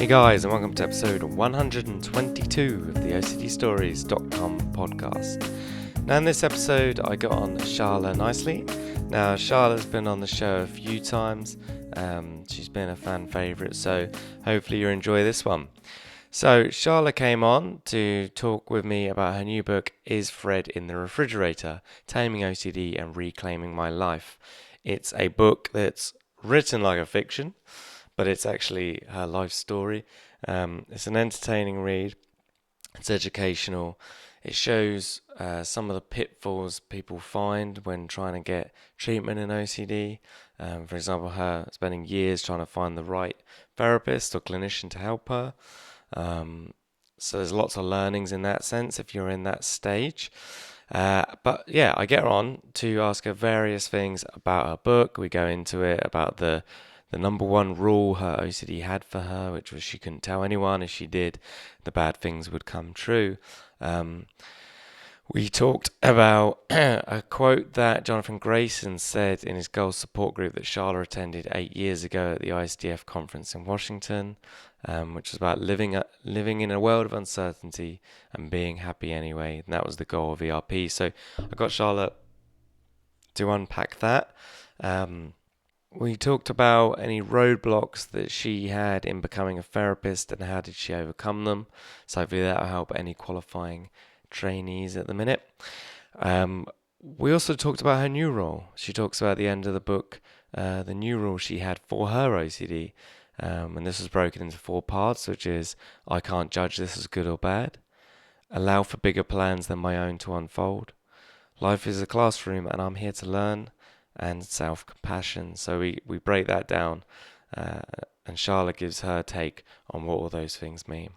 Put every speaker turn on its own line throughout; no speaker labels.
guys, and welcome to episode 122 of the OCDStories.com podcast. Now in this episode I got on Shala Nicely. Now Shala's been on the show a few times, she's been a fan favourite, so hopefully you enjoy this one. So Shala came on to talk with me about her new book, Is Fred in the Refrigerator? Taming OCD and Reclaiming My Life. It's a book that's written like a fiction, but it's actually her life story. It's an entertaining read. It's educational. It shows some of the pitfalls people find when trying to get treatment in OCD. For example, her spending years trying to find the right therapist or clinician to help her. So there's lots of learnings in that sense if you're in that stage. But yeah, I get her on to ask her various things about her book. We go into it about the number one rule her OCD had for her, which was she couldn't tell anyone. If she did, the bad things would come true. We talked about a quote that Jonathan Grayson said in his Goals Support Group that Shala attended 8 years ago at the ISDF conference in Washington, which was about living in a world of uncertainty and being happy anyway. And that was the goal of ERP. So I got Shala to unpack that. We talked about any roadblocks that she had in becoming a therapist and how did she overcome them. So hopefully that will help any qualifying trainees at the minute. We also talked about her new role. She talks about at the end of the book the new rule she had for her OCD. And this was broken into 4 parts, which is I can't judge this as good or bad. Allow for bigger plans than my own to unfold. Life is a classroom and I'm here to learn. And self-compassion. So we break that down, and Shala gives her take on what all those things mean.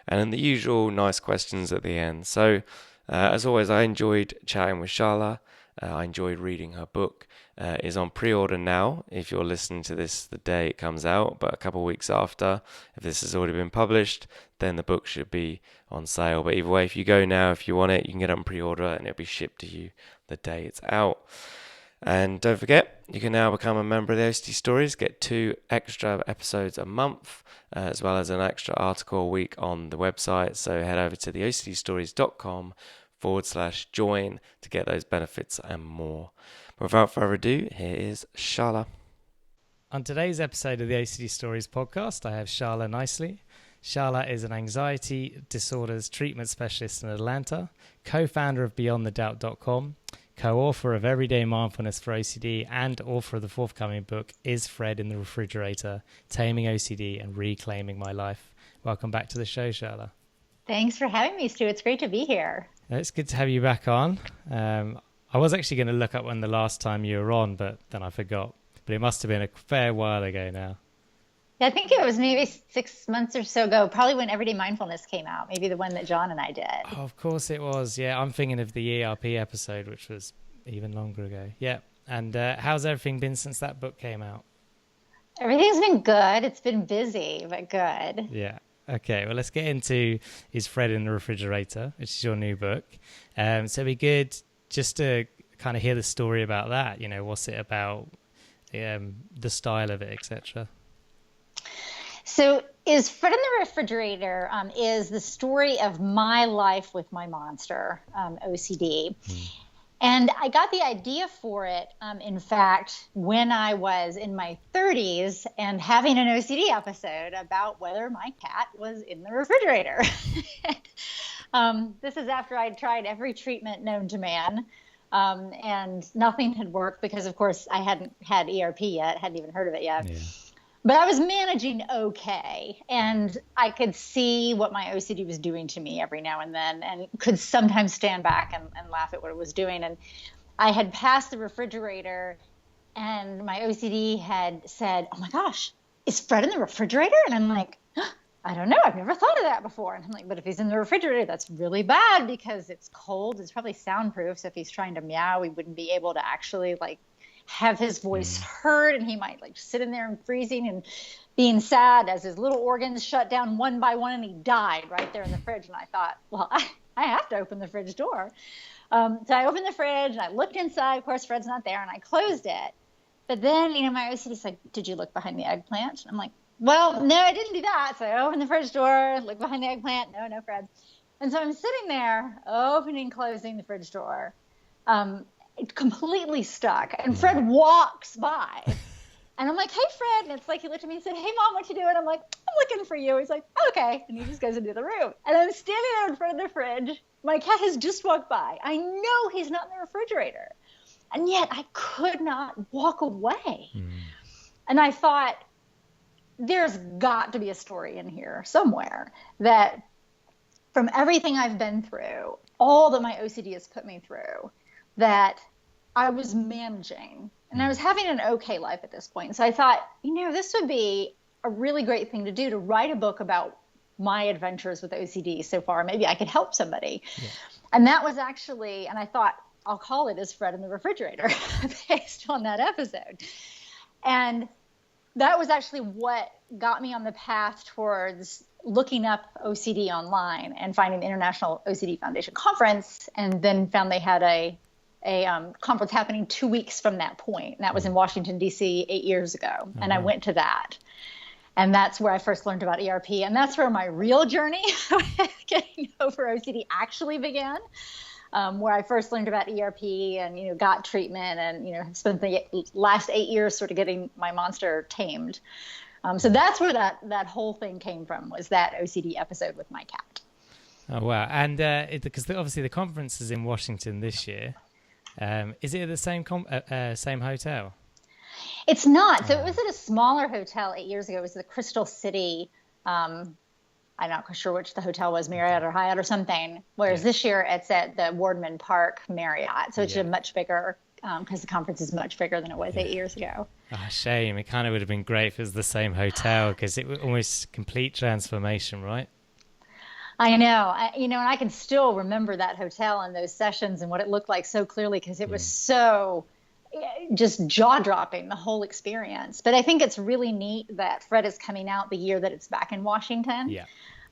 And then the usual nice questions at the end. So as always, I enjoyed chatting with Shala. I enjoyed reading her book. It's on pre-order now if you're listening to this the day it comes out, but a couple of weeks after, if this has already been published, then the book should be on sale. But either way, if you go now, if you want it, you can get it on pre-order and it'll be shipped to you the day it's out. And don't forget, you can now become a member of the OCD Stories, get 2 extra episodes a month, as well as an extra article a week on the website. So head over to the OCDstories.com/join to get those benefits and more. But without further ado, here is Shala.
On today's episode of the OCD Stories podcast, I have Shala Nicely. Shala is an anxiety disorders treatment specialist in Atlanta, co-founder of BeyondTheDoubt.com, co-author of Everyday Mindfulness for OCD, and author of the forthcoming book, Is Fred in the Refrigerator? Taming OCD and Reclaiming My Life. Welcome back to the show, Shala.
Thanks for having me, Stu. It's great to be here.
It's good to have you back on. I was actually going to look up when the last time you were on, but then I forgot. But it must have been a fair while ago now.
Yeah, I think it was maybe 6 months or so ago, probably when Everyday Mindfulness came out, maybe the one that John and I did.
Oh, of course it was. Yeah, I'm thinking of the ERP episode, which was even longer ago. Yeah. And how's everything been since that book came out?
Everything's been good. It's been busy, but good.
Yeah. Okay, well, let's get into Is Fred in the Refrigerator, which is your new book. So it'd be good just to kind of hear the story about that. You know, what's it about, the style of it, etc.
So Is Fred in the Refrigerator is the story of my life with my monster, OCD. And I got the idea for it, in fact, when I was in my 30s and having an OCD episode about whether my cat was in the refrigerator. This is after I'd tried every treatment known to man, and nothing had worked because, of course, I hadn't had ERP yet, hadn't even heard of it yet. Yeah. But I was managing okay, and I could see what my OCD was doing to me every now and then, and could sometimes stand back and laugh at what it was doing. And I had passed the refrigerator, and my OCD had said, "Oh my gosh, is Fred in the refrigerator?" And I'm like, I don't know, I've never thought of that before. And I'm like, but if he's in the refrigerator, that's really bad because it's cold. It's probably soundproof, so if he's trying to meow, we wouldn't be able to actually have his voice heard, and he might sit in there and freezing and being sad as his little organs shut down one by one, and he died right there in the fridge. And I thought, well, I have to open the fridge door. So I opened the fridge and I looked inside. Of course, Fred's not there, and I closed it. But then, my OCD's like, "Did you look behind the eggplant?" And I'm like, Well, no, I didn't do that. So I opened the fridge door, looked behind the eggplant. No, no Fred. And so I'm sitting there, opening, closing the fridge door, completely stuck. And Fred walks by. And I'm like, hey, Fred. And it's like, he looked at me and said, hey, Mom, what you doing? I'm like, I'm looking for you. He's like, okay. And he just goes into the room. And I'm standing there in front of the fridge. My cat has just walked by. I know he's not in the refrigerator. And yet I could not walk away. And I thought, there's got to be a story in here somewhere that from everything I've been through, all that my OCD has put me through, that I was managing and I was having an okay life at this point. So I thought, this would be a really great thing to do, to write a book about my adventures with OCD so far. Maybe I could help somebody. Yeah. And that was actually, and I thought, I'll call it Is Fred in the Refrigerator based on that episode. And that was actually what got me on the path towards looking up OCD online and finding the International OCD Foundation Conference, and then found they had a conference happening 2 weeks from that point. And that was in Washington, D.C. 8 years ago. And I went to that. And that's where I first learned about ERP. And that's where my real journey with getting over OCD actually began. Where I first learned about ERP and, got treatment and, spent the last 8 years sort of getting my monster tamed. So that's where that whole thing came from, was that OCD episode with my cat.
Oh, wow. And because obviously the conference is in Washington this year. Is it at the same hotel?
It's not. So it was at a smaller hotel 8 years ago. It was the Crystal City. I'm not sure which the hotel was, Marriott or Hyatt or something. Whereas this year it's at the Wardman Park Marriott. So it's a much bigger, because the conference is much bigger than it was 8 years ago.
Oh, shame. It kind of would have been great if it was the same hotel, because it was almost complete transformation, right?
I know. And I can still remember that hotel and those sessions and what it looked like so clearly, because it was so just jaw-dropping, the whole experience. But I think it's really neat that Fred is coming out the year that it's back in Washington.
Yeah.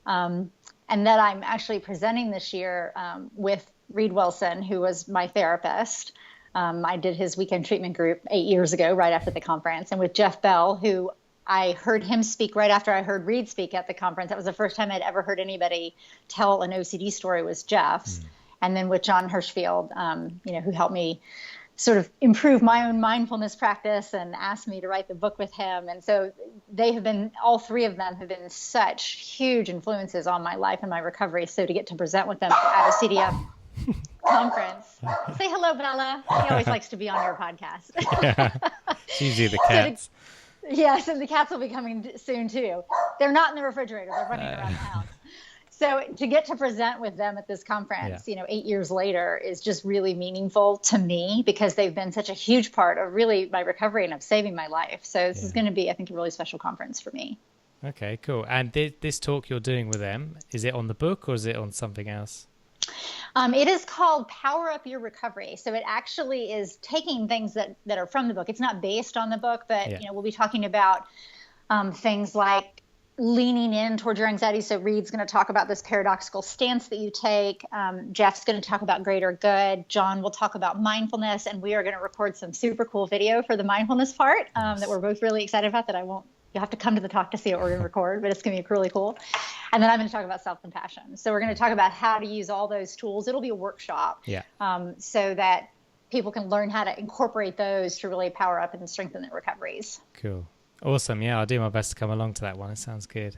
And that I'm actually presenting this year with Reed Wilson, who was my therapist. I did his weekend treatment group 8 years ago, right after the conference, and with Jeff Bell, who I heard him speak right after I heard Reed speak at the conference. That was the first time I'd ever heard anybody tell an OCD story, was Jeff's. And then with John Hirschfield, who helped me sort of improve my own mindfulness practice and asked me to write the book with him. And so all three of them have been such huge influences on my life and my recovery. So to get to present with them at a CDF conference. Say hello, Bella. He always likes to be on your podcast.
Yeah. It's usually the cats.
Yes, and the cats will be coming soon too. They're not in the refrigerator. They're running around the house. So to get to present with them at this conference, 8 years later, is just really meaningful to me, because they've been such a huge part of really my recovery and of saving my life. So this is going to be, I think, a really special conference for me.
Okay, cool. And this talk you're doing with them, is it on the book or is it on something else?
It is called Power Up Your Recovery. So it actually is taking things that are from the book. It's not based on the book, but we'll be talking about things like leaning in toward your anxiety. So Reed's going to talk about this paradoxical stance that you take. Jeff's going to talk about greater good. John will talk about mindfulness, and we are going to record some super cool video for the mindfulness part that we're both really excited about, that you'll have to come to the talk to see what we're going to record, but it's going to be really cool. And then I'm going to talk about self-compassion. So we're going to talk about how to use all those tools. It'll be a workshop so that people can learn how to incorporate those to really power up and strengthen their recoveries.
Cool. Awesome. Yeah, I'll do my best to come along to that one. It sounds good.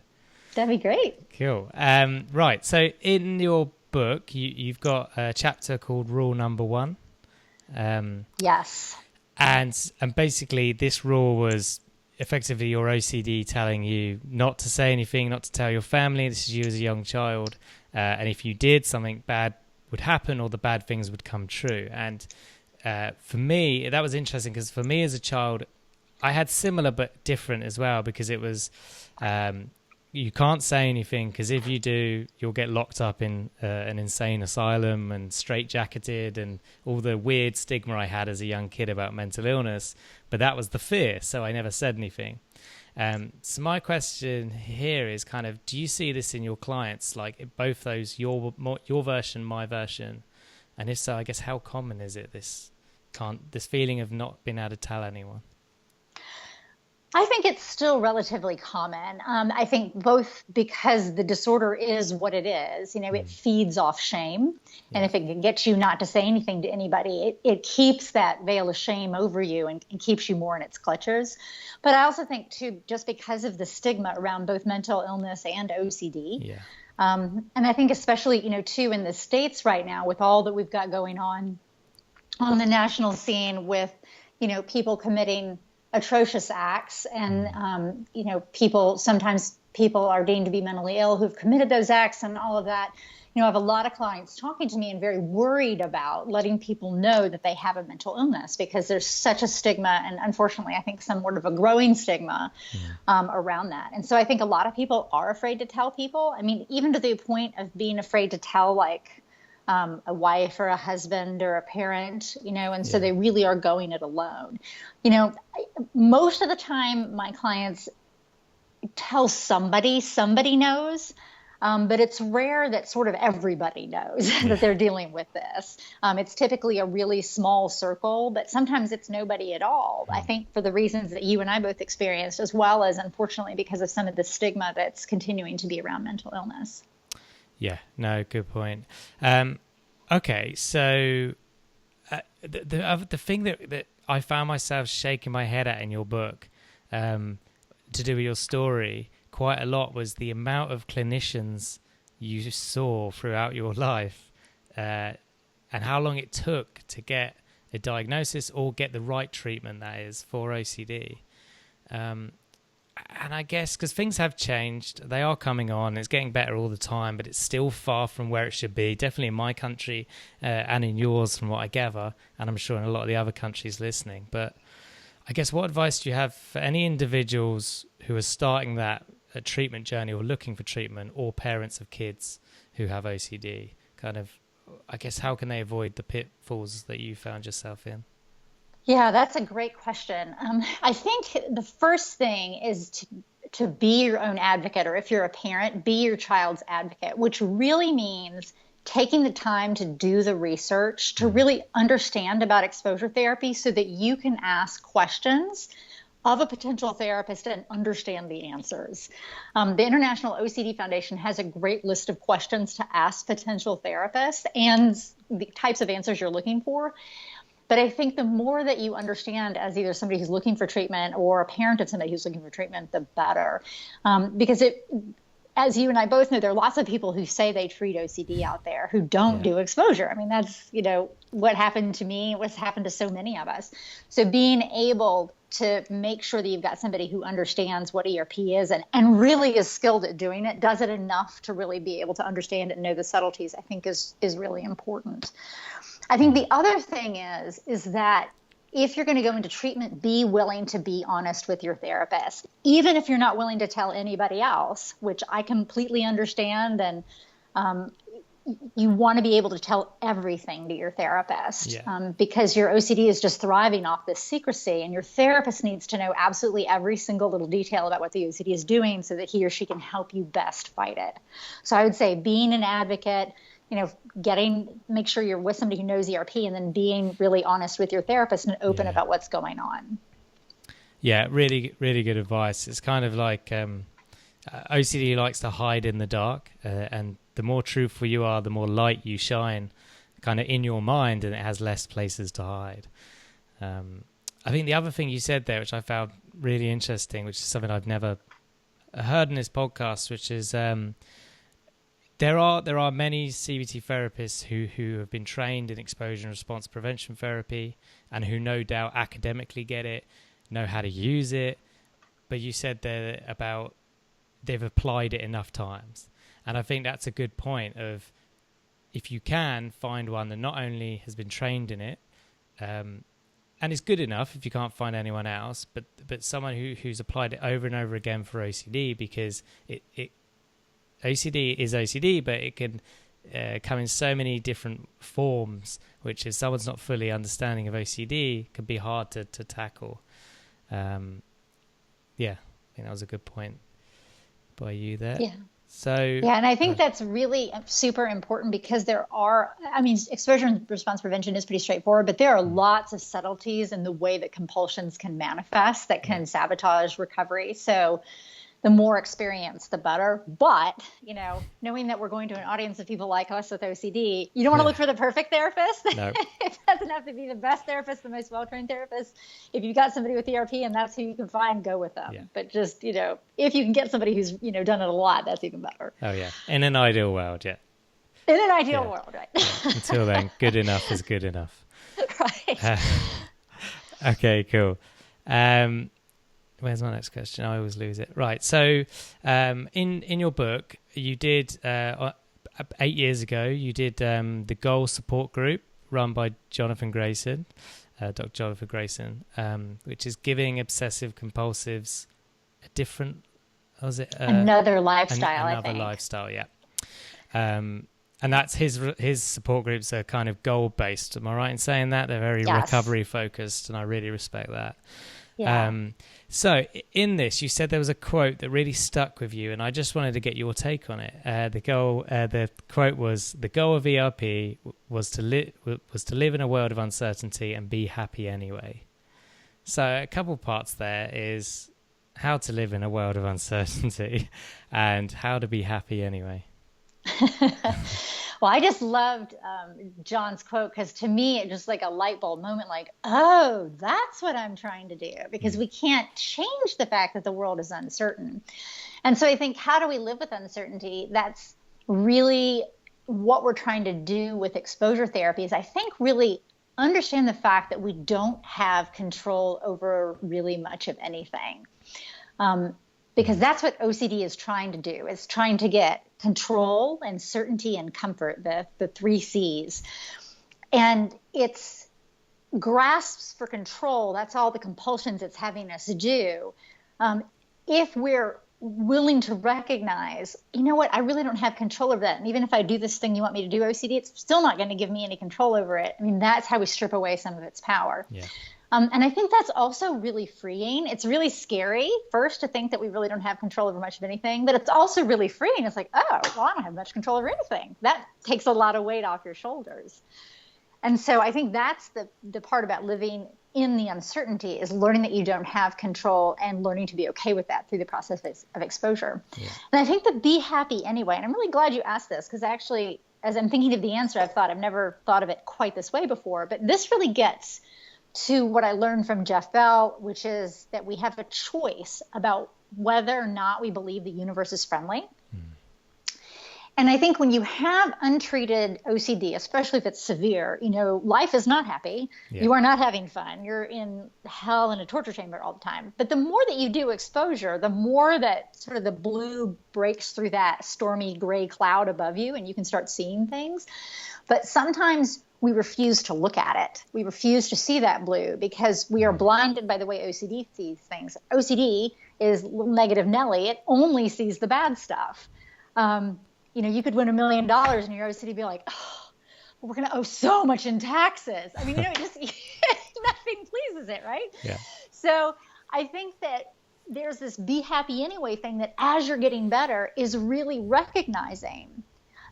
That'd be great.
Cool. Right. So in your book, you've got a chapter called Rule Number 1.
Yes.
And basically this rule was effectively your OCD telling you not to say anything, not to tell your family. This is you as a young child. And if you did, something bad would happen, or the bad things would come true. And for me, that was interesting, because for me as a child, I had similar but different as well, because it was you can't say anything, because if you do, you'll get locked up in an insane asylum and straitjacketed, and all the weird stigma I had as a young kid about mental illness. But that was the fear, so I never said anything. So my question here is kind of, do you see this in your clients, like both those, your version, my version? And if so, I guess how common is it, this feeling of not being able to tell anyone?
I think it's still relatively common. I think both because the disorder is what it is, it feeds off shame. And if it can get you not to say anything to anybody, it keeps that veil of shame over you and keeps you more in its clutches. But I also think, too, just because of the stigma around both mental illness and OCD.
Yeah.
And I think especially, too, in the States right now, with all that we've got going on the national scene with, people committing atrocious acts and, sometimes people are deemed to be mentally ill who've committed those acts and all of that. I have a lot of clients talking to me and very worried about letting people know that they have a mental illness because there's such a stigma. And unfortunately, I think somewhat of a growing stigma around that. And so I think a lot of people are afraid to tell people. I mean, even to the point of being afraid to tell like a wife or a husband or a parent, and so they really are going it alone. Most of the time my clients tell somebody knows. But it's rare that sort of everybody knows that they're dealing with this. It's typically a really small circle, but sometimes it's nobody at all. I think for the reasons that you and I both experienced, as well as unfortunately because of some of the stigma that's continuing to be around mental illness. Yeah,
no, good point. Okay, so the thing that I found myself shaking my head at in your book to do with your story quite a lot was the amount of clinicians you saw throughout your life and how long it took to get a diagnosis or get the right treatment, that is, for OCD. And I guess because things have changed, they are coming on, it's getting better all the time, but it's still far from where it should be, definitely in my country and in yours from what I gather, and I'm sure in a lot of the other countries listening. But I guess what advice do you have for any individuals who are starting that treatment journey or looking for treatment, or parents of kids who have OCD? Kind of, I guess, how can they avoid the pitfalls that you found yourself in?
Yeah, that's a great question. I think the first thing is to be your own advocate, or if you're a parent, be your child's advocate, which really means taking the time to do the research, to really understand about exposure therapy so that you can ask questions of a potential therapist and understand the answers. The International OCD Foundation has a great list of questions to ask potential therapists and the types of answers you're looking for. But I think the more that you understand as either somebody who's looking for treatment or a parent of somebody who's looking for treatment, the better. Because as you and I both know, there are lots of people who say they treat OCD out there who don't do exposure. I mean, that's, what happened to me, what's happened to so many of us. So being able to make sure that you've got somebody who understands what ERP is and really is skilled at doing it, does it enough to really be able to understand it and know the subtleties, I think is really important. I think the other thing is that if you're going to go into treatment, be willing to be honest with your therapist, even if you're not willing to tell anybody else, which I completely understand. And you want to be able to tell everything to your therapist because your OCD is just thriving off this secrecy, and your therapist needs to know absolutely every single little detail about what the OCD is doing so that he or she can help you best fight it. So I would say being an advocate, make sure you're with somebody who knows ERP, and then being really honest with your therapist and open about what's going on.
Yeah, really, really good advice. It's kind of like OCD likes to hide in the dark, and the more truthful you are, the more light you shine kind of in your mind, and it has less places to hide. I think the other thing you said there, which I found really interesting, which is something I've never heard in this podcast, which is there are many CBT therapists who have been trained in exposure and response prevention therapy and who no doubt academically get it, know how to use it. But you said there about they've applied it enough times. And I think that's a good point of, if you can find one that not only has been trained in it, and is good enough if you can't find anyone else, but someone who's applied it over and over again for OCD, because OCD is OCD, but it can come in so many different forms, which if someone's not fully understanding of OCD, can be hard to tackle. I think that was a good point by you there.
Yeah.
So
Yeah, and I think that's really super important because exposure and response prevention is pretty straightforward, but there are lots of subtleties in the way that compulsions can manifest that can sabotage recovery. So the more experience, the better. But, knowing that we're going to an audience of people like us with OCD, you don't want to look for the perfect therapist.
No.
It doesn't have to be the best therapist, the most well-trained therapist. If you've got somebody with ERP and that's who you can find, go with them.
Yeah.
But just, if you can get somebody who's, done it a lot, that's even better.
Oh, yeah. In an ideal world, yeah.
In an ideal world, right?
Yeah. Until then, good enough is good enough.
Right.
Okay, cool. Where's my next question? I always lose it. Right. So, in your book, you did 8 years ago. You did the Goal Support Group run by Jonathan Grayson, Dr. Jonathan Grayson, which is giving obsessive compulsives a different. Was it
another lifestyle?
Another lifestyle, yeah. And that's his support groups are kind of goal based. Am I right in saying that? They're very recovery focused, and I really respect that.
Yeah.
So in this, you said there was a quote that really stuck with you, and I just wanted to get your take on it. The quote was, "The goal of ERP was to live in a world of uncertainty and be happy anyway." So a couple parts there is how to live in a world of uncertainty and how to be happy anyway.
Well, I just loved John's quote because to me, it just like a light bulb moment, like, oh, that's what I'm trying to do, because we can't change the fact that the world is uncertain. And so I think, how do we live with uncertainty? That's really what we're trying to do with exposure therapy, is I think really understand the fact that we don't have control over really much of anything. Because that's what OCD is trying to do. It's trying to get control and certainty and comfort, the 3 C's. And it's grasps for control. That's all the compulsions it's having us do. If we're willing to recognize, you know what, I really don't have control over that. And even if I do this thing you want me to do, OCD, it's still not going to give me any control over it. I mean, that's how we strip away some of its power.
Yeah.
And I think that's also really freeing. It's really scary, first, to think that we really don't have control over much of anything, but it's also really freeing. It's like, oh, well, I don't have much control over anything. That takes a lot of weight off your shoulders. And so I think that's the part about living in the uncertainty, is learning that you don't have control and learning to be okay with that through the process of exposure. Yeah. And I think the be happy anyway, and I'm really glad you asked this, because actually, as I'm thinking of the answer, I've never thought of it quite this way before, but this really gets to what I learned from Jeff Bell, which is that we have a choice about whether or not we believe the universe is friendly. And I think when you have untreated OCD, especially if it's severe, life is not happy. Yeah. You are not having fun. You're in hell in a torture chamber all the time. But the more that you do exposure, the more that sort of the blue breaks through that stormy gray cloud above you and you can start seeing things. But sometimes we refuse to look at it. We refuse to see that blue because we are blinded by the way OCD sees things. OCD is little negative Nelly. It only sees the bad stuff. You could win $1 million and your OCD be like, oh, we're going to owe so much in taxes. I mean, it just nothing pleases it, right?
Yeah.
So I think that there's this be happy anyway thing that as you're getting better is really recognizing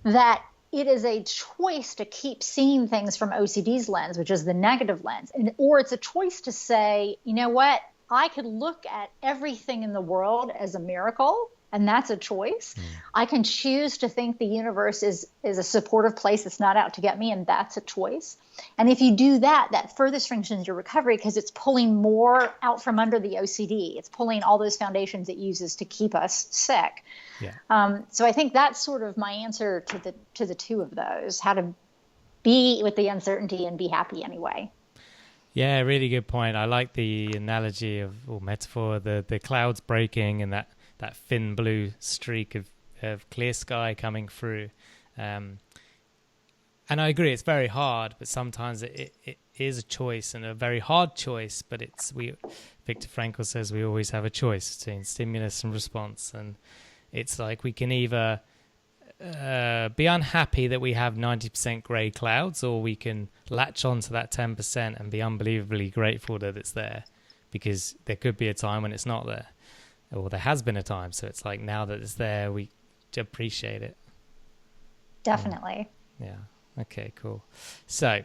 that it is a choice to keep seeing things from OCD's lens, which is the negative lens, or it's a choice to say, you know what, I could look at everything in the world as a miracle, and that's a choice. I can choose to think the universe is a supportive place that's not out to get me, and that's a choice. And if you do that, that further strengthens your recovery because it's pulling more out from under the OCD. It's pulling all those foundations it uses to keep us sick.
Yeah.
So I think that's sort of my answer to the two of those, how to be with the uncertainty and be happy anyway.
Yeah, really good point. I like the analogy or metaphor, the clouds breaking and that thin blue streak of clear sky coming through. And I agree, it's very hard, but sometimes it is a choice and a very hard choice. But Viktor Frankl says we always have a choice between stimulus and response. And it's like we can either be unhappy that we have 90% grey clouds, or we can latch on to that 10% and be unbelievably grateful that it's there, because there could be a time when it's not there, or there has been a time. So it's like now that it's there, we appreciate it.
Definitely.
Yeah. Okay, cool. So,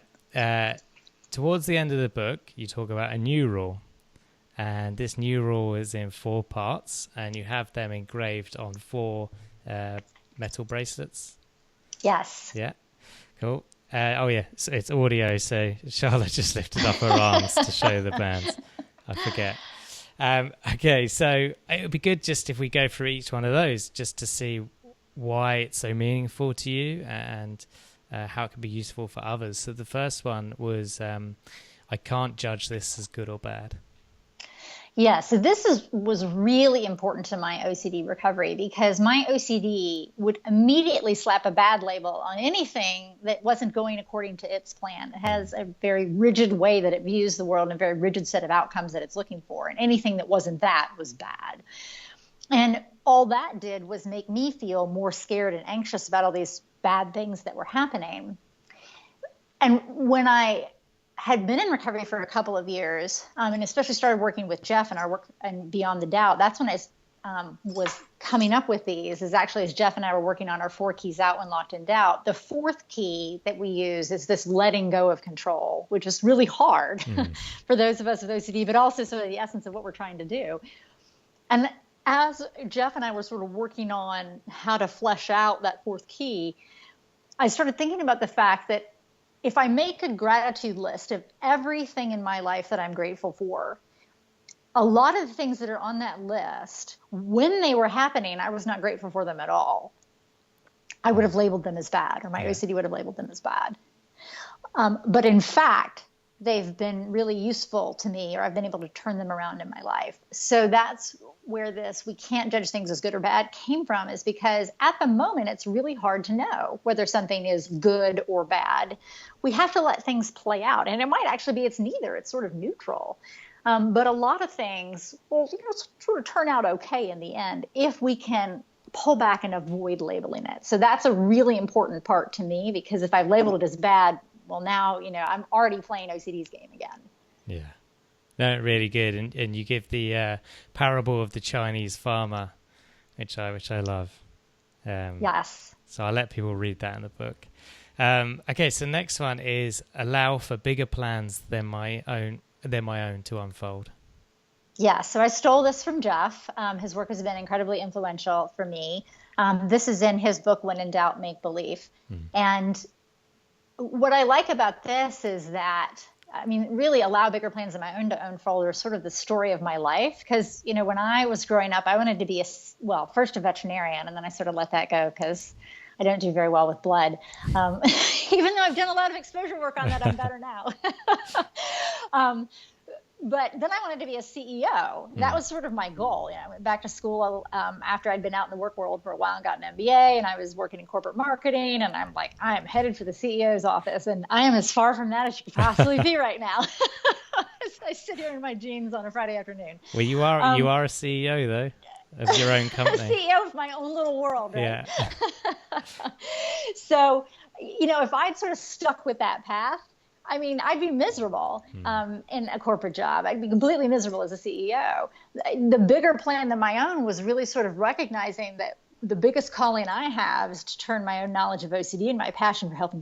towards the end of the book, you talk about a new rule. And this new rule is in 4 parts, and you have them engraved on 4 metal bracelets.
Yes.
Yeah. Cool. Oh, yeah. So it's audio, so Charlotte just lifted up her arms to show the bands. I forget. Okay, so it would be good just if we go through each one of those just to see why it's so meaningful to you and how it can be useful for others. So the first one was, I can't judge this as good or bad.
Yeah, so this was really important to my OCD recovery because my OCD would immediately slap a bad label on anything that wasn't going according to its plan. It has a very rigid way that it views the world and a very rigid set of outcomes that it's looking for. And anything that wasn't that was bad. And all that did was make me feel more scared and anxious about all these bad things that were happening. And when I had been in recovery for a couple of years, and especially started working with Jeff and our work and Beyond the Doubt, that's when I was coming up with these, is actually as Jeff and I were working on our 4 keys out when locked in doubt. The 4th key that we use is this letting go of control, which is really hard for those of us with OCD, but also sort of the essence of what we're trying to do. And as Jeff and I were sort of working on how to flesh out that 4th key, I started thinking about the fact that if I make a gratitude list of everything in my life that I'm grateful for, a lot of the things that are on that list, when they were happening, I was not grateful for them at all. I would have labeled them as bad, or my OCD would have labeled them as bad. But in fact, they've been really useful to me, or I've been able to turn them around in my life. So that's where this "we can't judge things as good or bad" came from, is because at the moment, it's really hard to know whether something is good or bad. We have to let things play out. And it might actually be it's neither. It's sort of neutral. But a lot of things will sort of turn out okay in the end if we can pull back and avoid labeling it. So that's a really important part to me, because if I've labeled it as bad, well, now, I'm already playing OCD's game again.
Yeah. No, really good. And you give the parable of the Chinese farmer, which I love.
Yes.
So I'll let people read that in the book. Okay, so next one is allow for bigger plans than my own to unfold.
Yeah, so I stole this from Jeff. His work has been incredibly influential for me. This is in his book, When in Doubt, Make Believe. And what I like about this is that, really allow bigger plans than my own to unfold is sort of the story of my life. Because, when I was growing up, I wanted to be first a veterinarian, and then I sort of let that go because I don't do very well with blood. Even though I've done a lot of exposure work on that, I'm better now. But then I wanted to be a CEO. That was sort of my goal. I went back to school after I'd been out in the work world for a while and got an MBA, and I was working in corporate marketing, and I'm like, I am headed for the CEO's office, and I am as far from that as you could possibly be right now. As I sit here in my jeans on a Friday afternoon.
Well, you are a CEO, though, of your own company.
I'm a CEO of my own little world, right?
Yeah.
So, if I'd sort of stuck with that path, I'd be miserable in a corporate job. I'd be completely miserable as a CEO. The bigger plan than my own was really sort of recognizing that the biggest calling I have is to turn my own knowledge of OCD and my passion for helping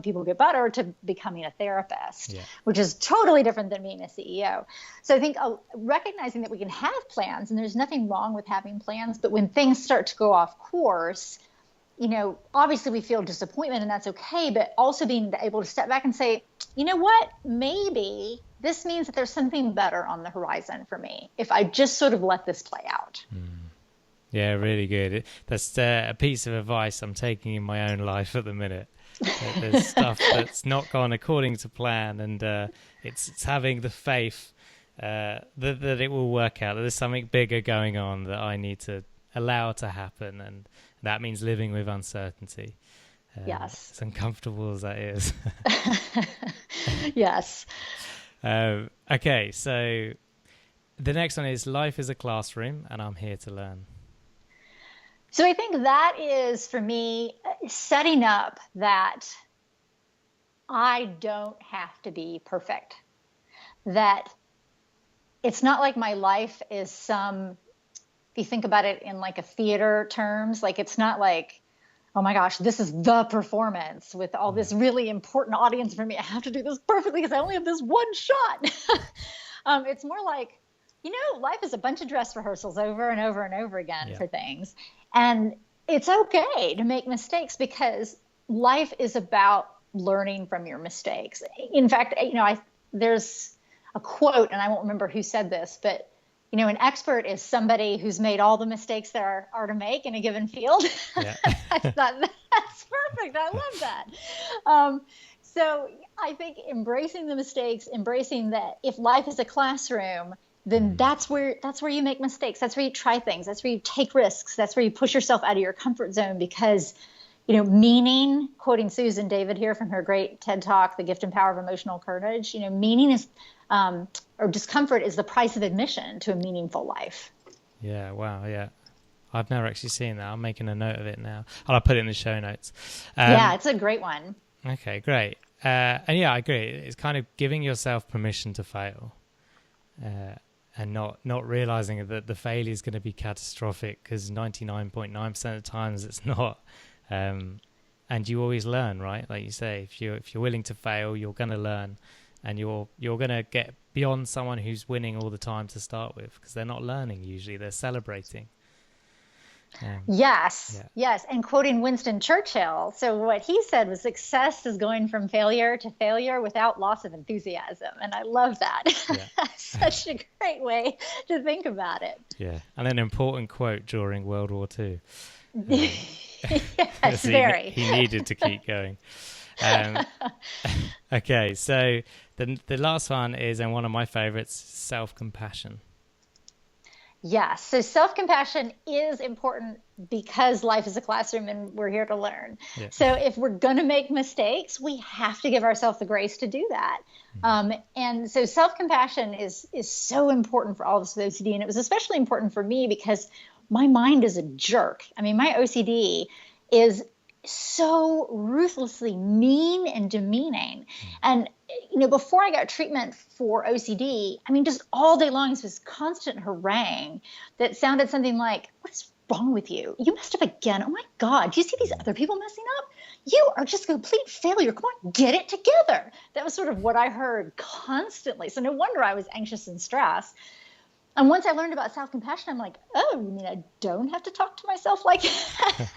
people get better to becoming a therapist, which is totally different than being a CEO. So I think recognizing that we can have plans, and there's nothing wrong with having plans, but when things start to go off course, obviously we feel disappointment, and that's okay, but also being able to step back and say, you know what, maybe this means that there's something better on the horizon for me if I just sort of let this play out.
Yeah, really good. That's a piece of advice I'm taking in my own life at the minute. There's stuff that's not gone according to plan, and it's having the faith that it will work out, that there's something bigger going on that I need to allow to happen, and that means living with uncertainty.
Yes.
As uncomfortable as that is.
Yes.
Okay, so the next one is life is a classroom, and I'm here to learn.
So I think that is, for me, setting up that I don't have to be perfect. That it's not like my life is some you think about it in like a theater terms, like it's not like, oh my gosh, this is the performance with all this really important audience for me. I have to do this perfectly because I only have this one shot. It's more like, life is a bunch of dress rehearsals over and over and over again for things. And it's okay to make mistakes because life is about learning from your mistakes. In fact, there's a quote, and I won't remember who said this, but an expert is somebody who's made all the mistakes there are to make in a given field.
Yeah.
I thought that's perfect. I love that. So I think embracing the mistakes, embracing that if life is a classroom, then that's where you make mistakes. That's where you try things. That's where you take risks. That's where you push yourself out of your comfort zone because, meaning, quoting Susan David here from her great TED Talk, The Gift and Power of Emotional Courage, meaning is, or discomfort is the price of admission to a meaningful life.
Yeah. Wow. Yeah. I've never actually seen that. I'm making a note of it now. I'll put it in the show notes.
Yeah, it's a great one.
Okay, great. And yeah, I agree. It's kind of giving yourself permission to fail, and not realizing that the failure is going to be catastrophic because 99.9% of the times it's not. And you always learn, right? Like you say, if you're willing to fail, you're going to learn, and you're going to get beyond someone who's winning all the time to start with because they're not learning usually; they're celebrating.
Yes. And quoting Winston Churchill. So what he said was success is going from failure to failure without loss of enthusiasm. And I love that.
Yeah.
That's such a great way to think about it.
Yeah. And an important quote during World War II.
Yes, very.
He needed to keep going. Okay. So the last one is, and one of my favorites, self-compassion.
Yes. So self-compassion is important because life is a classroom and we're here to learn. Yeah. So if we're going to make mistakes, we have to give ourselves the grace to do that. And so self-compassion is so important for all of us with OCD. And it was especially important for me because my mind is a jerk. I mean, my OCD is so ruthlessly mean and demeaning. And, before I got treatment for OCD, I mean, just all day long, it was constant harangue that sounded something like, what is wrong with you? You messed up again. Oh my God. Do you see these other people messing up? You are just a complete failure. Come on, get it together. That was sort of what I heard constantly. So no wonder I was anxious and stressed. And once I learned about self-compassion, I'm like, oh, you mean I don't have to talk to myself like that?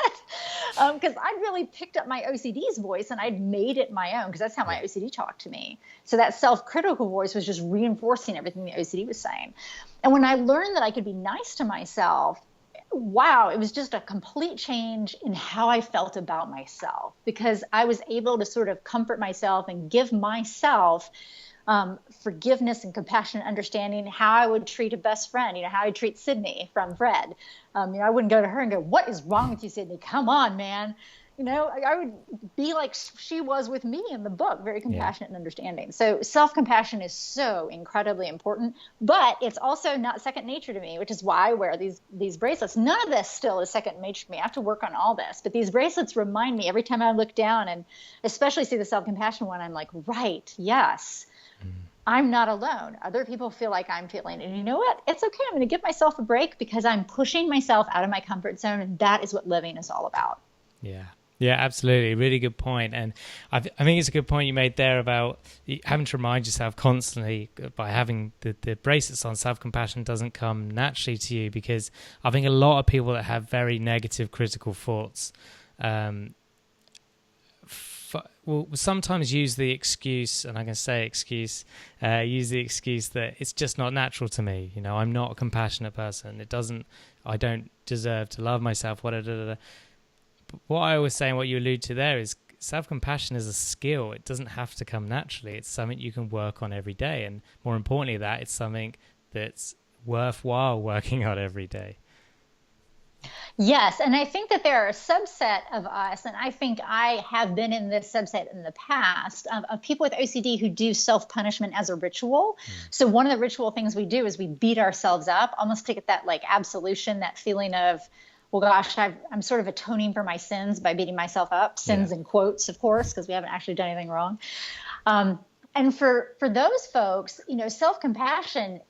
Because I really picked up my OCD's voice and I'd made it my own because that's how my OCD talked to me. So that self-critical voice was just reinforcing everything the OCD was saying. And when I learned that I could be nice to myself, wow, it was just a complete change in how I felt about myself because I was able to sort of comfort myself and give myself forgiveness and compassion and understanding how I would treat a best friend, how I would treat Sydney from Fred. I wouldn't go to her and go, what is wrong with you, Sydney? Come on, man. I would be like she was with me in the book, very compassionate and understanding. So self-compassion is so incredibly important, but it's also not second nature to me, which is why I wear these bracelets. None of this still is second nature to me. I have to work on all this, but these bracelets remind me every time I look down and especially see the self-compassion one, I'm like, right, yes. I'm not alone. Other people feel like I'm feeling. And you know what? It's okay. I'm going to give myself a break because I'm pushing myself out of my comfort zone. And that is what living is all about.
Yeah. Yeah, absolutely. Really good point. And I think it's a good point you made there about having to remind yourself constantly by having the bracelets on. Self-compassion doesn't come naturally to you because I think a lot of people that have very negative critical thoughts will sometimes use the excuse, and I can say use the excuse that it's just not natural to me. I'm not a compassionate person. I don't deserve to love myself. What I always say and what you allude to there is self-compassion is a skill. It doesn't have to come naturally. It's something you can work on every day. And more importantly, that it's something that's worthwhile working on every day.
Yes, and I think that there are a subset of us, and I think I have been in this subset in the past, of people with OCD who do self-punishment as a ritual. So one of the ritual things we do is we beat ourselves up, almost to get that like absolution, that feeling of, well, gosh, I'm sort of atoning for my sins by beating myself up, sins in quotes, of course, because we haven't actually done anything wrong. And for those folks, self-compassion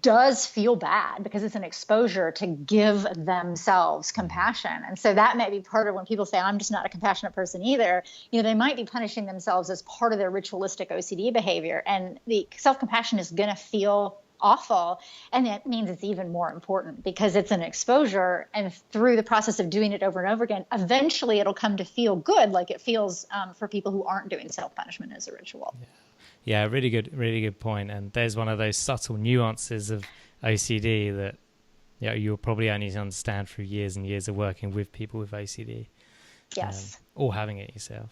does feel bad because it's an exposure to give themselves compassion. And so that may be part of when people say, I'm just not a compassionate person either, they might be punishing themselves as part of their ritualistic OCD behavior. And the self-compassion is going to feel awful. And that means it's even more important because it's an exposure. And through the process of doing it over and over again, eventually it'll come to feel good, like it feels for people who aren't doing self-punishment as a ritual.
Yeah, really good point. And there's one of those subtle nuances of OCD that you'll probably only understand through years and years of working with people with OCD.
Yes.
Or having it yourself.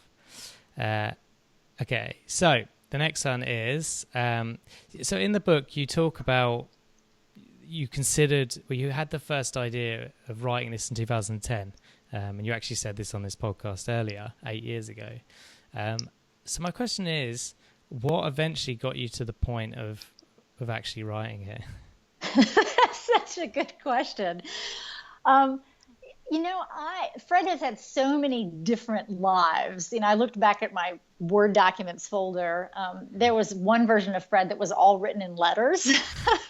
Okay, so the next one is, so in the book you talk about, you had the first idea of writing this in 2010, and you actually said this on this podcast earlier, 8 years ago. So my question is, what eventually got you to the point of actually writing it?
That's such a good question. Fred has had so many different lives. I looked back at my Word documents folder. There was one version of Fred that was all written in letters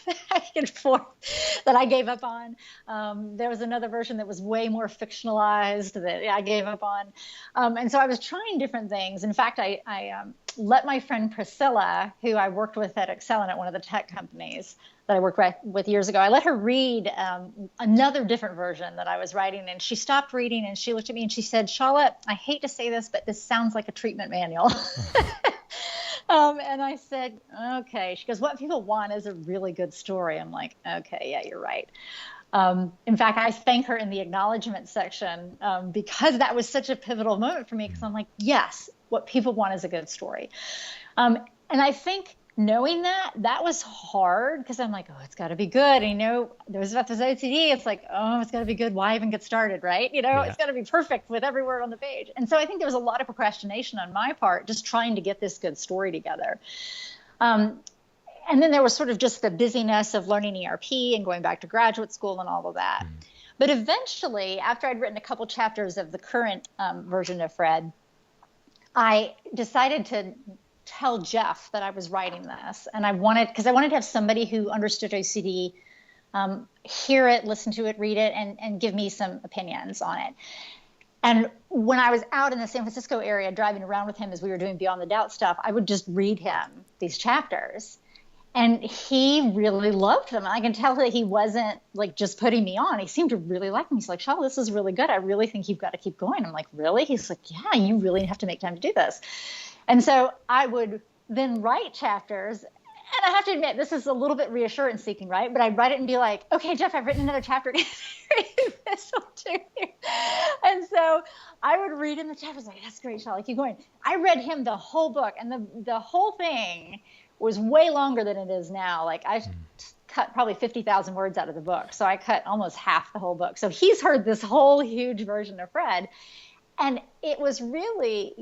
back and forth that I gave up on. There was another version that was way more fictionalized that I gave up on. And so I was trying different things. In fact, I let my friend Priscilla, who I worked with at Excellent at one of the tech companies that I worked with years ago, I let her read another different version that I was writing. And she stopped reading and she looked at me and she said, Shala, I hate to say this, but this sounds like a treatment manual. And I said, okay. She goes, what people want is a really good story. I'm like, okay, yeah, you're right. In fact, I thank her in the acknowledgement section because that was such a pivotal moment for me, because I'm like, yes, what people want is a good story. And I think knowing that was hard because I'm like, oh, it's got to be good. And, there was about this OCD. It's like, oh, it's got to be good. Why even get started, right? It's got to be perfect with every word on the page. And so I think there was a lot of procrastination on my part, just trying to get this good story together. And then there was sort of just the busyness of learning ERP and going back to graduate school and all of that. But eventually, after I'd written a couple chapters of the current version of Fred, I decided to tell Jeff that I was writing this. And I wanted to have somebody who understood OCD hear it, listen to it, read it, and give me some opinions on it. And when I was out in the San Francisco area driving around with him as we were doing Beyond the Doubt stuff, I would just read him these chapters. And he really loved them. I can tell that he wasn't like just putting me on. He seemed to really like them. He's like, Shala, this is really good. I really think you've got to keep going. I'm like, really? He's like, yeah, you really have to make time to do this. And so I would then write chapters. And I have to admit, this is a little bit reassurance seeking, right? But I'd write it and be like, okay, Jeff, I've written another chapter. This will do. And so I would read in the chapters like, that's great, Shala, keep going. I read him the whole book, and the whole thing was way longer than it is now. Like I cut probably 50,000 words out of the book. So I cut almost half the whole book. So he's heard this whole huge version of Fred. And it was really,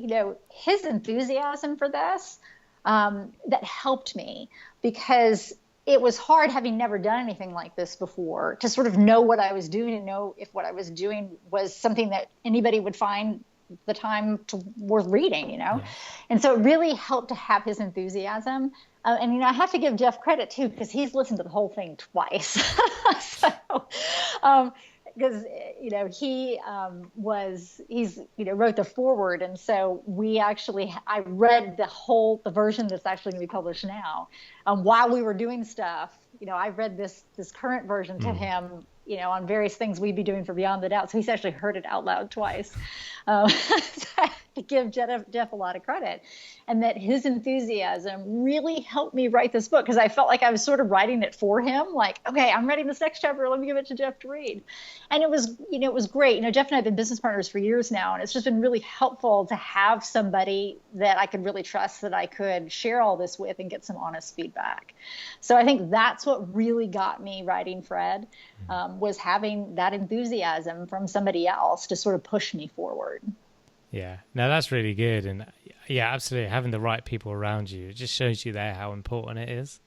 his enthusiasm for this that helped me, because it was hard, having never done anything like this before, to sort of know what I was doing and know if what I was doing was something that anybody would find the time worth reading, Yeah. And so it really helped to have his enthusiasm. And, I have to give Jeff credit too, because he's listened to the whole thing twice. Because, he wrote the foreword. And so I read the version that's actually going to be published now. While we were doing stuff, I read this current version to him, on various things we'd be doing for Beyond the Doubt. So he's actually heard it out loud twice. So I have to give Jeff a lot of credit. And that his enthusiasm really helped me write this book, because I felt like I was sort of writing it for him. Like, okay, I'm writing this next chapter. Let me give it to Jeff to read. And it was great. Jeff and I have been business partners for years now, and it's just been really helpful to have somebody that I could really trust, that I could share all this with and get some honest feedback. So I think that's what really got me writing Fred, was having that enthusiasm from somebody else to sort of push me forward.
Yeah, no, that's really good. And yeah, absolutely. Having the right people around you, it just shows you there how important it is.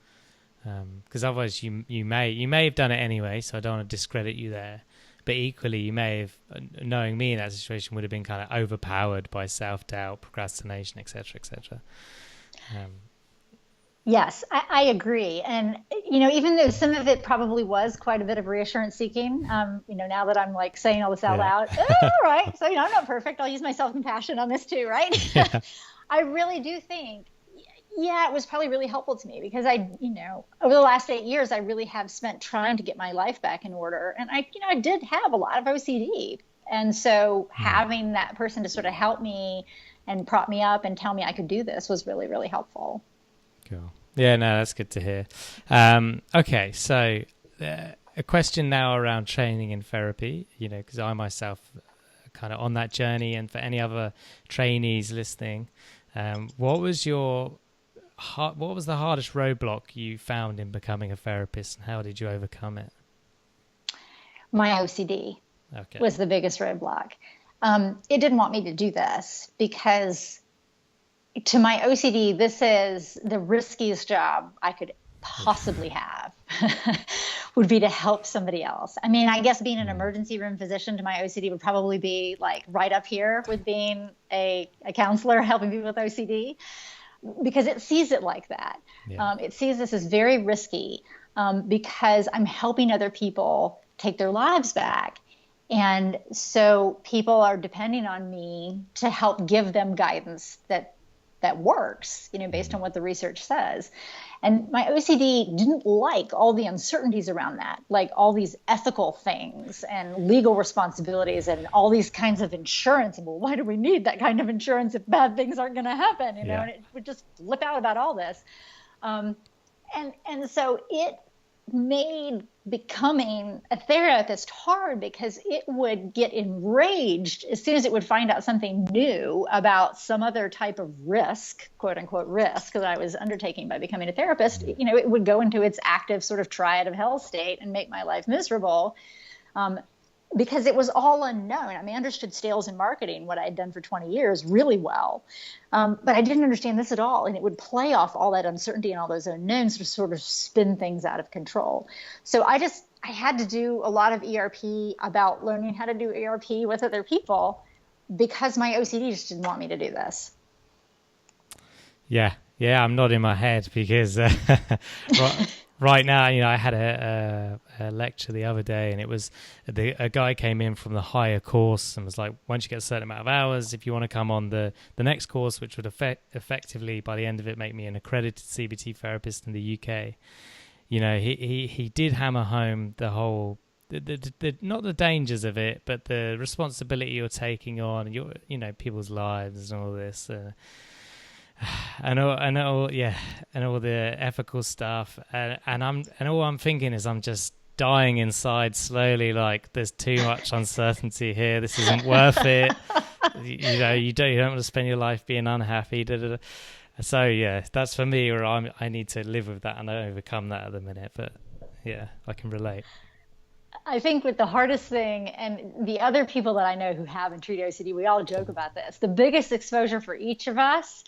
Because otherwise you may have done it anyway, so I don't want to discredit you there. But equally, you may have, knowing me in that situation, would have been kind of overpowered by self-doubt, procrastination, etc., etc.
Yes, I agree. And, even though some of it probably was quite a bit of reassurance seeking, now that I'm like saying all this out
Yeah.
loud, all right. So, I'm not perfect. I'll use my self compassion on this too, right?
Yeah.
I really do think, yeah, it was probably really helpful to me because over the last 8 years, I really have spent trying to get my life back in order. And I did have a lot of OCD. And so
Hmm.
having that person to sort of help me and prop me up and tell me I could do this was really, really helpful.
Cool. Yeah, no, that's good to hear. Okay, so a question now around training in therapy, because I myself kind of on that journey, and for any other trainees listening, what was what was the hardest roadblock you found in becoming a therapist, and how did you overcome it?
My OCD
Okay.
was the biggest roadblock. It didn't want me to do this because to my OCD, this is the riskiest job I could possibly have would be to help somebody else. I mean, I guess being an
Mm.
emergency room physician to my OCD would probably be like right up here with being a counselor helping people with OCD because it sees it like that.
Yeah.
It sees this as very risky because I'm helping other people take their lives back. And so people are depending on me to help give them guidance that works, based
Mm.
on what the research says. And my OCD didn't like all the uncertainties around that, like all these ethical things and legal responsibilities and all these kinds of insurance. And well, why do we need that kind of insurance if bad things aren't going to happen?
Yeah.
And it would just flip out about all this. Um, and so it made becoming a therapist hard because it would get enraged as soon as it would find out something new about some other type of risk, quote unquote risk, that I was undertaking by becoming a therapist. It would go into its active sort of triad of hell state and make my life miserable. Because it was all unknown. I mean, I understood sales and marketing, what I had done for 20 years, really well. But I didn't understand this at all. And it would play off all that uncertainty and all those unknowns to sort of spin things out of control. So I had to do a lot of ERP about learning how to do ERP with other people because my OCD just didn't want me to do this.
Yeah, yeah, I'm nodding my head because right now, I had a lecture the other day, and it was a guy came in from the higher course and was like, once you get a certain amount of hours, if you want to come on the next course, which would effectively by the end of it make me an accredited CBT therapist in the UK. He did hammer home the whole. The not the dangers of it, but the responsibility you're taking on, people's lives and all this. And all, yeah, and all the ethical stuff, and all I'm thinking is I'm just dying inside slowly. Like there's too much uncertainty here. This isn't worth it. You don't want to spend your life being unhappy. Da, da, da. So yeah, that's for me, or I need to live with that and overcome that at the minute. But yeah, I can relate.
I think with the hardest thing, and the other people that I know who have and treat OCD, we all joke about this. The biggest exposure for each of us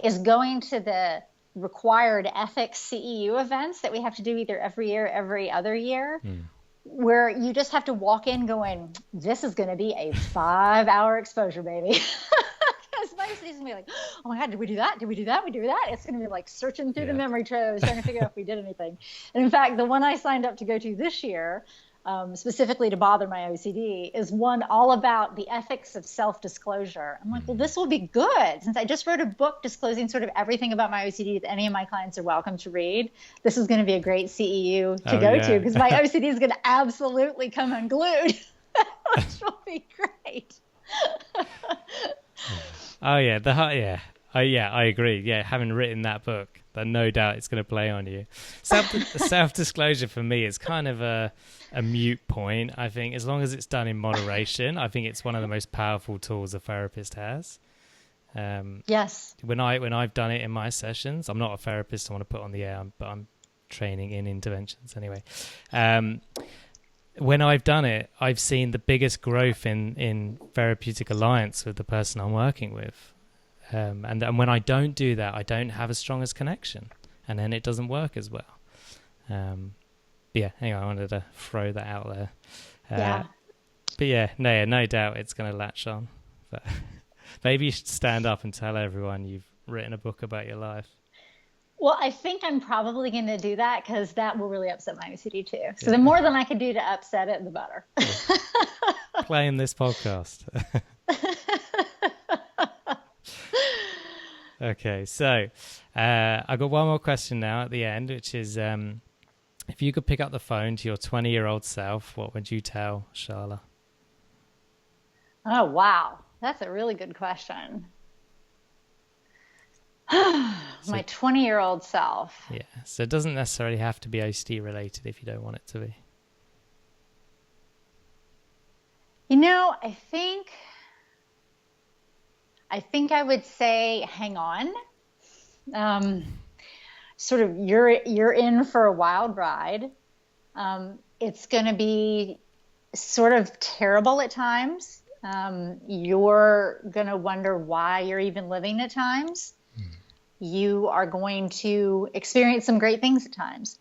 is going to the required ethics CEU events that we have to do either every year, every other year, where you just have to walk in going, this is going to be a 5-hour exposure, baby. Because my OCD is going to be like, oh my God, did we do that? Did we do that? We do that? It's going to be like searching through the memory troves, trying to figure out if we did anything. And in fact, the one I signed up to go to this year, specifically to bother my OCD, is one all about the ethics of self-disclosure. I'm like, well, this will be good. Since I just wrote a book disclosing sort of everything about my OCD that any of my clients are welcome to read, this is going to be a great CEU to go to because my OCD is going to absolutely come unglued, which will be great.
Oh yeah, I agree. Yeah, having written that book, then no doubt it's going to play on you. Self-disclosure for me is kind of a mute point. I think as long as it's done in moderation, I think it's one of the most powerful tools a therapist has.
Yes.
When I've done it in my sessions, I'm not a therapist. I want to put on the air, but I'm training in interventions anyway. When I've done it, I've seen the biggest growth in therapeutic alliance with the person I'm working with. And when I don't do that, I don't have as strong as connection, and then it doesn't work as well. Anyway, I wanted to throw that out there. But yeah, no doubt it's going to latch on. But maybe you should stand up and tell everyone you've written a book about your life.
Well, I think I'm probably going to do that because that will really upset my OCD too. So the more than I can do to upset it, the better.
Playing this podcast. Okay, so I got one more question now at the end, which is if you could pick up the phone to your 20-year-old self, what would you tell Shala?
Oh, wow. That's a really good question. My 20-year-old self.
Yeah, so it doesn't necessarily have to be OCD related if you don't want it to be.
I think I would say hang on. Sort of you're in for a wild ride. It's going to be sort of terrible at times. You're going to wonder why you're even living at times. You are going to experience some great things at times,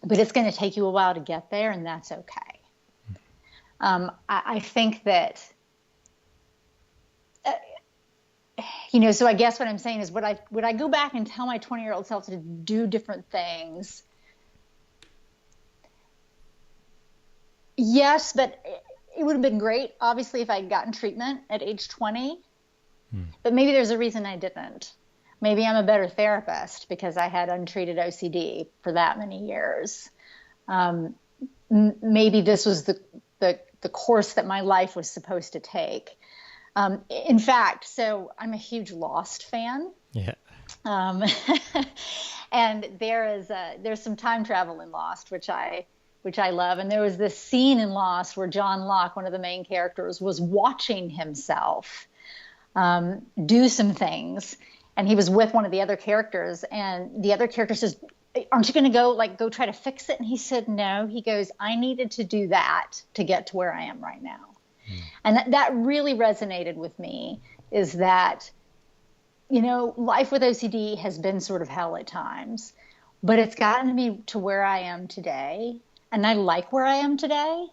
but it's going to take you a while to get there, and that's okay. I think that, so I guess what I'm saying is, would I go back and tell my 20-year-old self to do different things? Yes, but it would have been great, obviously, if I had gotten treatment at age 20. But maybe there's a reason I didn't. Maybe I'm a better therapist because I had untreated OCD for that many years. Maybe this was the course that my life was supposed to take. In fact, so I'm a huge Lost fan.
Yeah.
And there's some time travel in Lost, which I love. And there was this scene in Lost where John Locke, one of the main characters, was watching himself do some things. And he was with one of the other characters, and the other character says, aren't you going to go try to fix it? And he said, no. He goes, I needed to do that to get to where I am right now. And that really resonated with me, is that, life with OCD has been sort of hell at times, but it's gotten me to where I am today. And I like where I am today.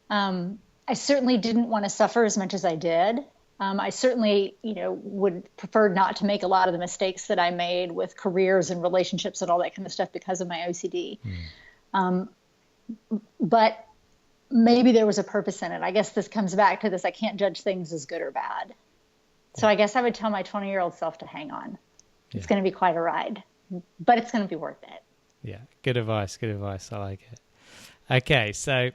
I certainly didn't want to suffer as much as I did. I certainly, would prefer not to make a lot of the mistakes that I made with careers and relationships and all that kind of stuff because of my OCD. But maybe there was a purpose in it. I guess this comes back to this: I can't judge things as good or bad. So I guess I would tell my 20-year-old self to hang on. It's going to be quite a ride, but it's going to be worth it.
Yeah, good advice. Good advice. I like it. Okay, so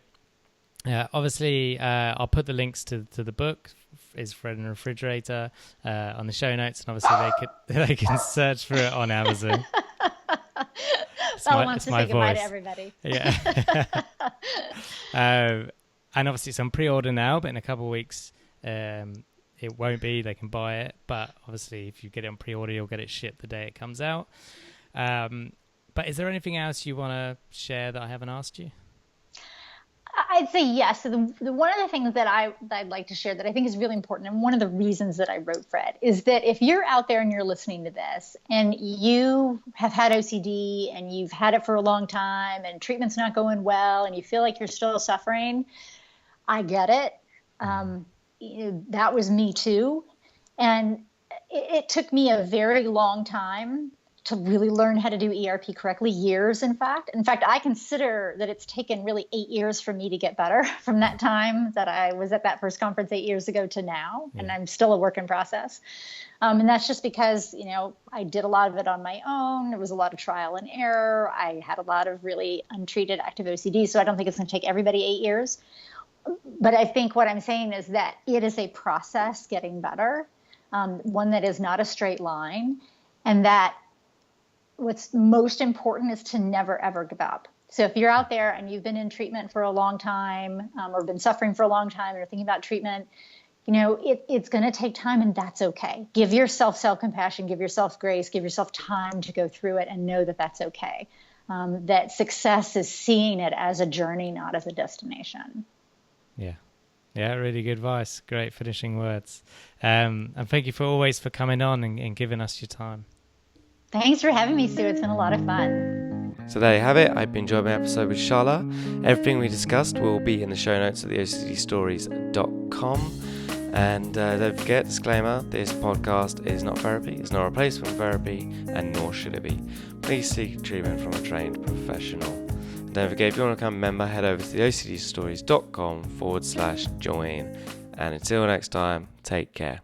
obviously I'll put the links to the book, Is Fred in a Refrigerator, on the show notes, and obviously they can search for it on Amazon.
Sal wants to say goodbye to everybody.
Yeah. And obviously it's on pre-order now, but in a couple of weeks it won't be. They can buy it, but obviously if you get it on pre-order, you'll get it shipped the day it comes out. But is there anything else you want to share that I haven't asked you?
I'd say yes. So the one of the things that I'd like to share that I think is really important, and one of the reasons that I wrote Fred, is that if you're out there and you're listening to this and you have had OCD and you've had it for a long time and treatment's not going well and you feel like you're still suffering, I get it. That was me too. And it took me a very long time to really learn how to do ERP correctly, years, in fact. In fact, I consider that it's taken really 8 years for me to get better from that time that I was at that first conference 8 years ago to now, and I'm still a work in process. And that's just because, I did a lot of it on my own. There was a lot of trial and error. I had a lot of really untreated active OCD, so I don't think it's going to take everybody 8 years. But I think what I'm saying is that it is a process getting better, one that is not a straight line, and that what's most important is to never, ever give up. So if you're out there and you've been in treatment for a long time or been suffering for a long time and are thinking about treatment, it's going to take time, and that's okay. Give yourself self-compassion, give yourself grace, give yourself time to go through it, and know that that's okay. That success is seeing it as a journey, not as a destination.
Yeah, really good advice. Great finishing words. And thank you always for coming on and giving us your time.
Thanks for having me, Stu. It's been a lot of fun.
So there you have it. I hope you enjoyed my episode with Shala. Everything we discussed will be in the show notes at the OCDstories.com. And don't forget, disclaimer, this podcast is not therapy, it's not a replacement for therapy, and nor should it be. Please seek treatment from a trained professional. And don't forget, if you want to become a member, head over to the OCDstories.com/join. And until next time, take care.